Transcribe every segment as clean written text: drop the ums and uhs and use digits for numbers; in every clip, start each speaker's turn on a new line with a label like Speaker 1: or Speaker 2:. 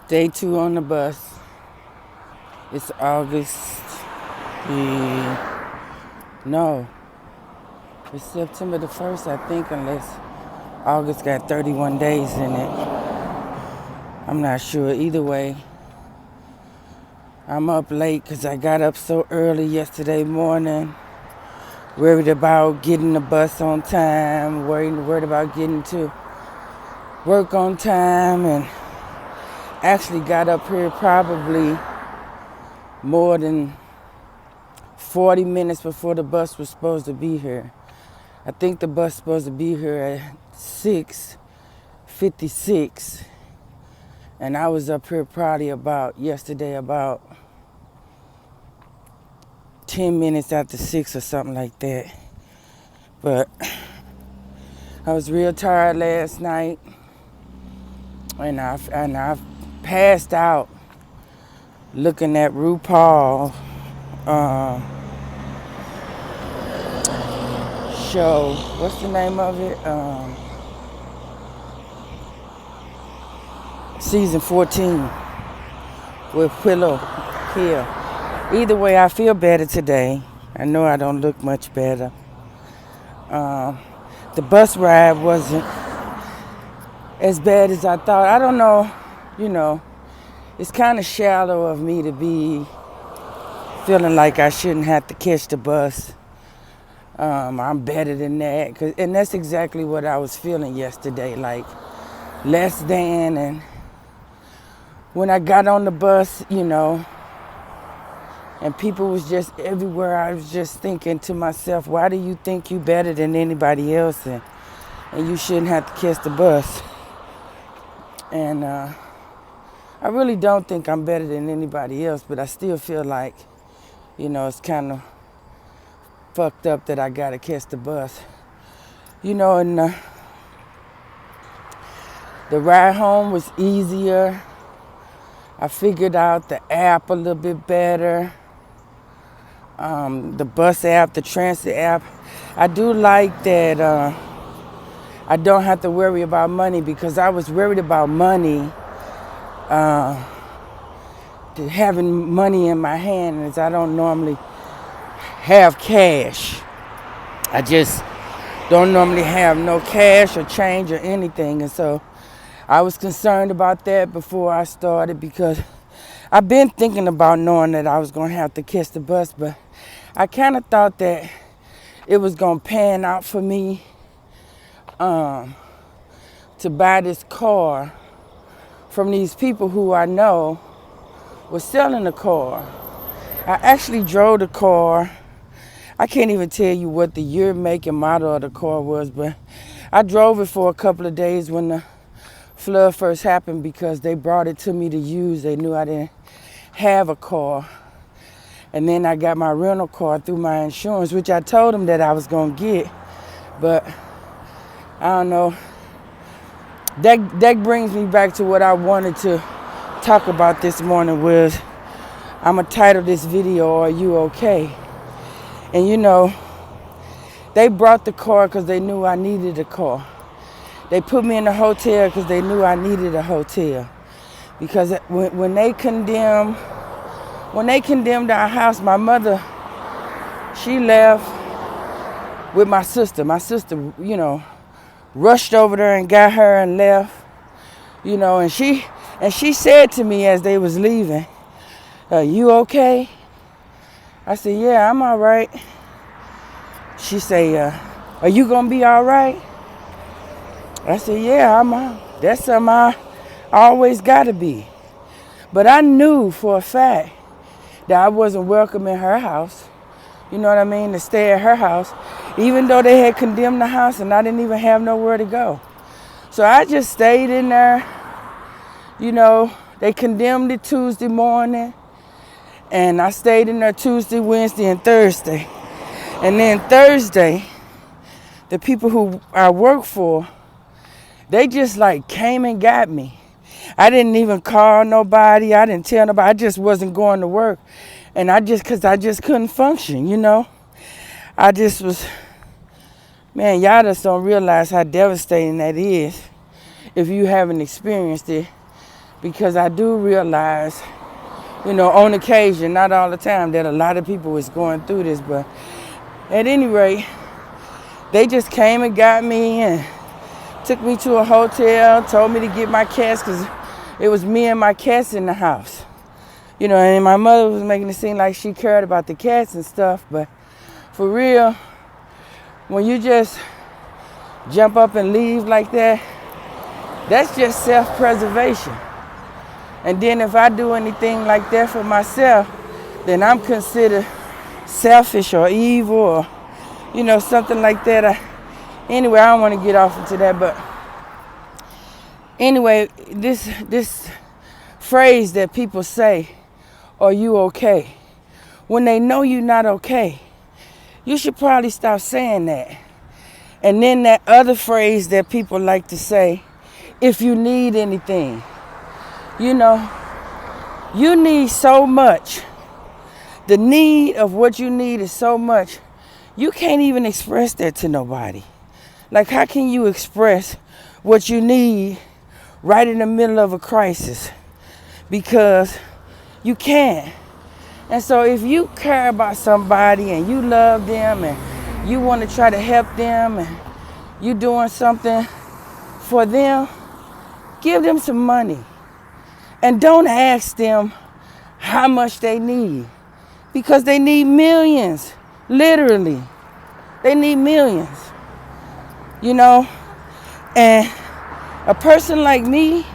Speaker 1: Day 2 on the bus. It's August no, it's September the 1st, I think, unless August got 31 days in it. I'm not sure. Either way, I'm up late because I got up so early yesterday morning, worried about getting the bus on time, worried about getting to work on time, and actually got up here probably more than 40 minutes before the bus was supposed to be here. I think the bus was supposed to be here at 6:56, and I was up here probably about 10 minutes after 6 or something like that. But I was real tired last night, and I passed out looking at RuPaul show. What's the name of it? Season 14 with Willow Hill. Either way, I feel better today. I know I don't look much better. The bus ride wasn't as bad as I thought. I don't know, it's kind of shallow of me to be feeling like I shouldn't have to catch the bus. I'm better than that. And that's exactly what I was feeling yesterday, like less than. And when I got on the bus, and people was just everywhere, I was just thinking to myself, why do you think you better than anybody else and you shouldn't have to catch the bus? And I really don't think I'm better than anybody else, but I still feel like, it's kind of fucked up that I gotta catch the bus. And the ride home was easier. I figured out the app a little bit better. The bus app, the transit app. I do like that I don't have to worry about money, because I was worried about money, having money in my hand, as I don't normally have cash. I just don't normally have no cash or change or anything. And so I was concerned about that before I started, because I've been thinking about knowing that I was going to have to catch the bus, but I kind of thought that it was going to pan out for me to buy this car from these people who I know was selling the car. I actually drove the car. I can't even tell you what the year, make, and model of the car was, but I drove it for a couple of days when the flood first happened, because they brought it to me to use. They knew I didn't have a car. And then I got my rental car through my insurance, which I told them that I was going to get. But I don't know. That brings me back to what I wanted to talk about this morning, was I'm going to title this video, Are You Okay? And they brought the car because they knew I needed a car. They put me in a hotel because they knew I needed a hotel. Because when they condemned our house, my mother, she left with my sister. My sister, rushed over there and got her and left. And she said to me as they was leaving, you okay? I said, yeah, I'm all right. She said, are you gonna be all right? I said, yeah, that's something I always gotta be. But I knew for a fact that I wasn't welcome in her house. You know what I mean? To stay at her house, even though they had condemned the house and I didn't even have nowhere to go. So I just stayed in there. They condemned it Tuesday morning, and I stayed in there Tuesday, Wednesday, and Thursday. And then Thursday, the people who I work for, they just came and got me. I didn't even call nobody. I didn't tell nobody. I just wasn't going to work. And because I just couldn't function, I just was, man, y'all just don't realize how devastating that is if you haven't experienced it. because I do realize, on occasion, not all the time, that a lot of people is going through this. But at any rate, they just came and got me and took me to a hotel, told me to get my cats because it was me and my cats in the house. And my mother was making it seem like she cared about the cats and stuff. But for real, when you just jump up and leave like that, that's just self-preservation. And then if I do anything like that for myself, then I'm considered selfish or evil or, something like that. Anyway, I don't want to get off into that, but anyway, this phrase that people say, "Are you okay?" When they know you're not okay, you should probably stop saying that. And then that other phrase that people like to say, "If you need anything." You need so much. The need of what you need is so much. You can't even express that to nobody. Like, how can you express what you need right in the middle of a crisis? Because you can't. And so if you care about somebody and you love them and you want to try to help them and you doing something for them, give them some money. And don't ask them how much they need, because they need millions, literally. They need millions, And a person like me,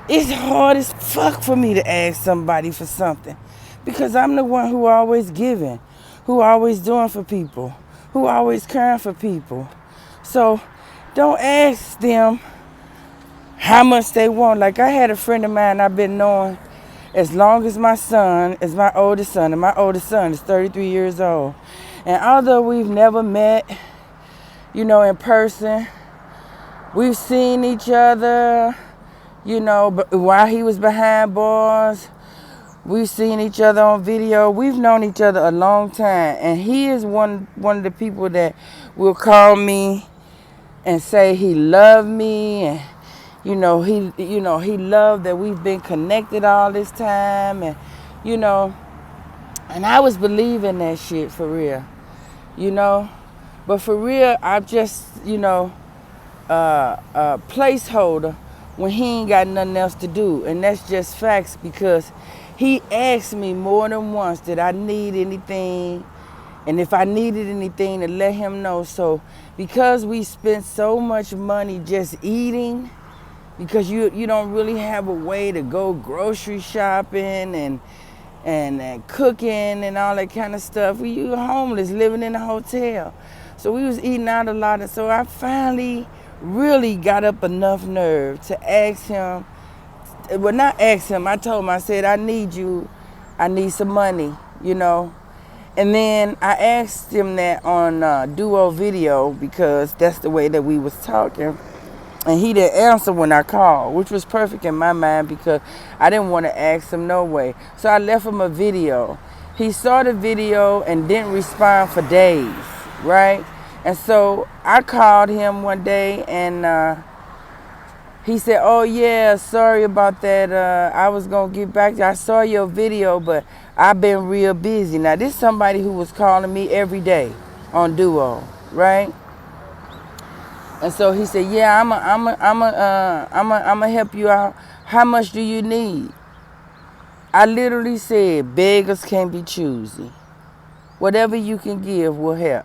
Speaker 1: it's hard as fuck for me to ask somebody for something, because I'm the one who always giving, who always doing for people, who always caring for people. So don't ask them how much they want. Like, I had a friend of mine I've been knowing as long as my oldest son, and my oldest son is 33 years old. And although we've never met, in person, we've seen each other, but while he was behind bars, we've seen each other on video. We've known each other a long time. And he is one of the people that will call me and say he loved me, and he loved that we've been connected all this time, and and I was believing that shit for real, but for real, I'm just a placeholder when he ain't got nothing else to do, and that's just facts, because he asked me more than once did I need anything, and if I needed anything to let him know. So because we spent so much money just eating, because you don't really have a way to go grocery shopping and cooking and all that kind of stuff. You were homeless, living in a hotel. So we was eating out a lot. And so I finally really got up enough nerve to ask him. Well, not ask him. I told him, I said, I need some money, And then I asked him that on Duo video, because that's the way that we was talking. And he didn't answer when I called, which was perfect in my mind, because I didn't want to ask him no way. So I left him a video. He saw the video and didn't respond for days, right? And so I called him one day, and he said, "Oh yeah, sorry about that. I was going to get back to you. I saw your video, but I've been real busy." Now, this is somebody who was calling me every day on Duo, right? And so he said, "Yeah, I'm a help you out. How much do you need?" I literally said, beggars can't be choosy. Whatever you can give will help.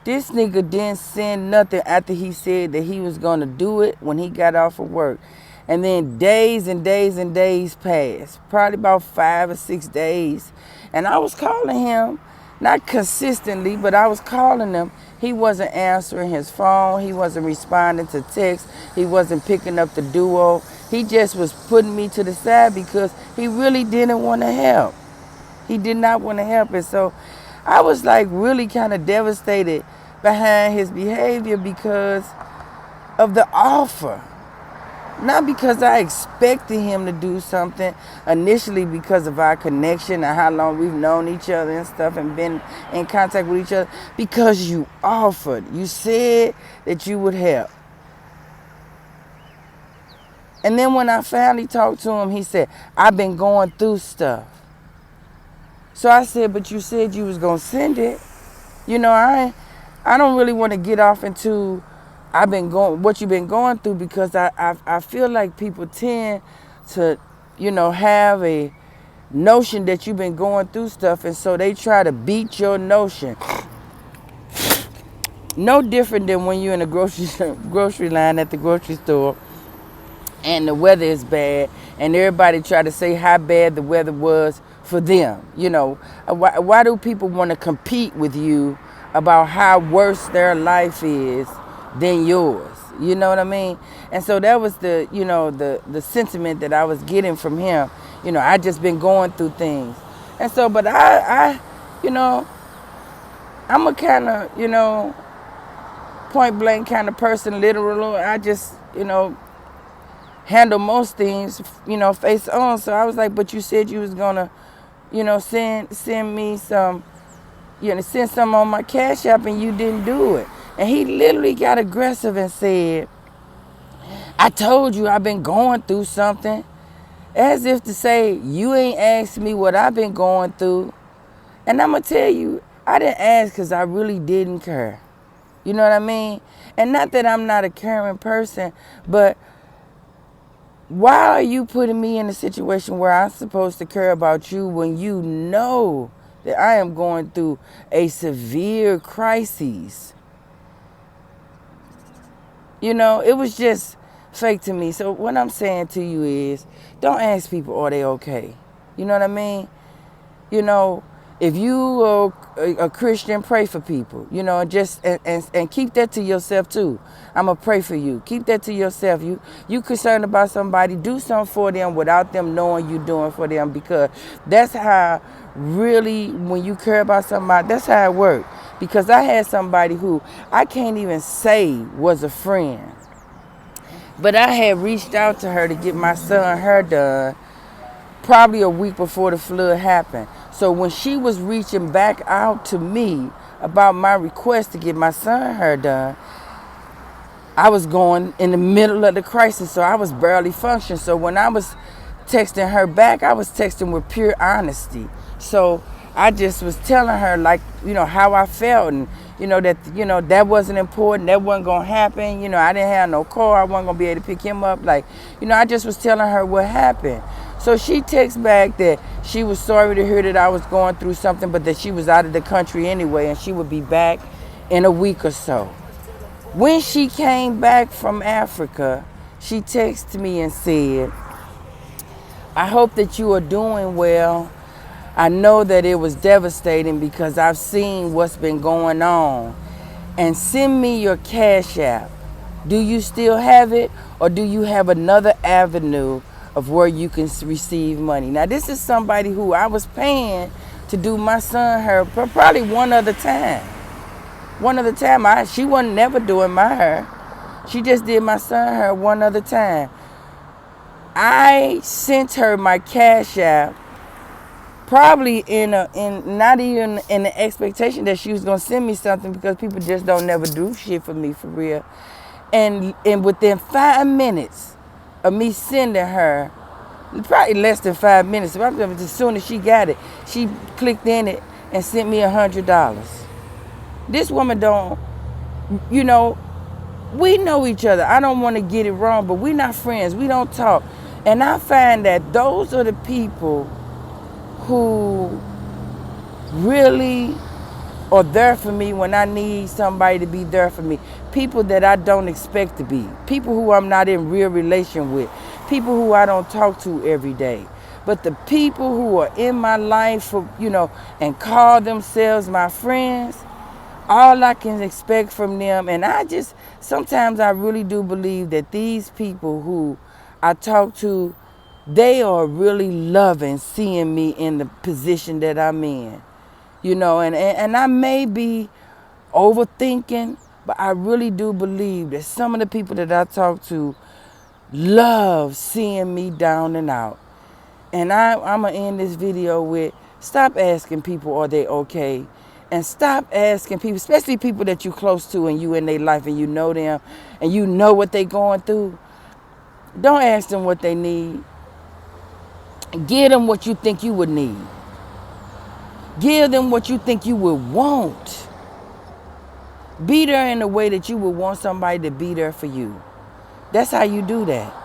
Speaker 1: This nigga didn't send nothing after he said that he was going to do it when he got off of work. And then days and days and days passed, probably about 5 or 6 days. And I was calling him, not consistently, but I was calling him. He wasn't answering his phone. He wasn't responding to texts. He wasn't picking up the Duo. He just was putting me to the side because he really didn't want to help. He did not want to help. And so I was like really kind of devastated behind his behavior because of the offer. Not because I expected him to do something initially, because of our connection and how long we've known each other and stuff and been in contact with each other. Because you offered. You said that you would help. And then when I finally talked to him, he said, I've been going through stuff. So I said, but you said you was going to send it. You know, I don't really want to get off into what you've been going through, because I feel like people tend to, you know, have a notion that you've been going through stuff, and so they try to beat your notion. No different than when you're in a grocery line at the grocery store and the weather is bad and everybody try to say how bad the weather was for them. You know, why do people want to compete with you about how worse their life is than yours? You know what I mean? And so that was the, you know, the sentiment that I was getting from him. You know, I just been going through things. And so, but I you know, I'm a kind of, you know, point blank kind of person, literal. I just, you know, handle most things, you know, face on. So I was like, but you said you was gonna, you know, send me some, you know, send some on my Cash App, and you didn't do it. And he literally got aggressive and said, I told you I've been going through something. As if to say, you ain't asked me what I've been going through. And I'm gonna tell you, I didn't ask because I really didn't care. You know what I mean? And not that I'm not a caring person, but why are you putting me in a situation where I'm supposed to care about you when you know that I am going through a severe crisis? You know, it was just fake to me. So what I'm saying to you is, don't ask people, are they okay? You know what I mean? You know, if you are a Christian, pray for people, you know, and keep that to yourself too. I'm going to pray for you. Keep that to yourself. You concerned about somebody, do something for them without them knowing you're doing for them, because that's how really, when you care about somebody, that's how it works. Because I had somebody who I can't even say was a friend, but I had reached out to her to get my son hair done probably a week before the flood happened. So when she was reaching back out to me about my request to get my son hair done, I was going in the middle of the crisis, so I was barely functioning. So when I was texting her back, I was texting with pure honesty. So I just was telling her, like, you know, how I felt, and, you know, that wasn't important, that wasn't going to happen. You know, I didn't have no car, I wasn't going to be able to pick him up. Like, you know, I just was telling her what happened. So she texts back that she was sorry to hear that I was going through something, but that she was out of the country anyway, and she would be back in a week or so. When she came back from Africa, she texted me and said, I hope that you are doing well. I know that it was devastating because I've seen what's been going on. And send me your Cash App. Do you still have it, or do you have another avenue of where you can receive money? Now, this is somebody who I was paying to do my son hair probably one other time. One other time. She wasn't never doing my hair. She just did my son hair one other time. I sent her my Cash App, probably in not even in the expectation that she was gonna send me something, because people just don't never do shit for me, for real. And within 5 minutes of me sending her, probably less than 5 minutes, as soon as she got it, she clicked in it and sent me $100. This woman don't, you know, we know each other. I don't want to get it wrong, but we're not friends. We don't talk. And I find that those are the people who really are there for me when I need somebody to be there for me. People that I don't expect to be. People who I'm not in real relation with. People who I don't talk to every day. But the people who are in my life, you know, and call themselves my friends, all I can expect from them, and sometimes I really do believe that these people who I talk to, they are really loving seeing me in the position that I'm in. You know, and I may be overthinking, but I really do believe that some of the people that I talk to love seeing me down and out. And I'm going to end this video with, stop asking people, are they okay? And stop asking people, especially people that you're close to and you in their life and you know them and you know what they're going through. Don't ask them what they need. Give them what you think you would need. Give them what you think you would want. Be there in the way that you would want somebody to be there for you. That's how you do that.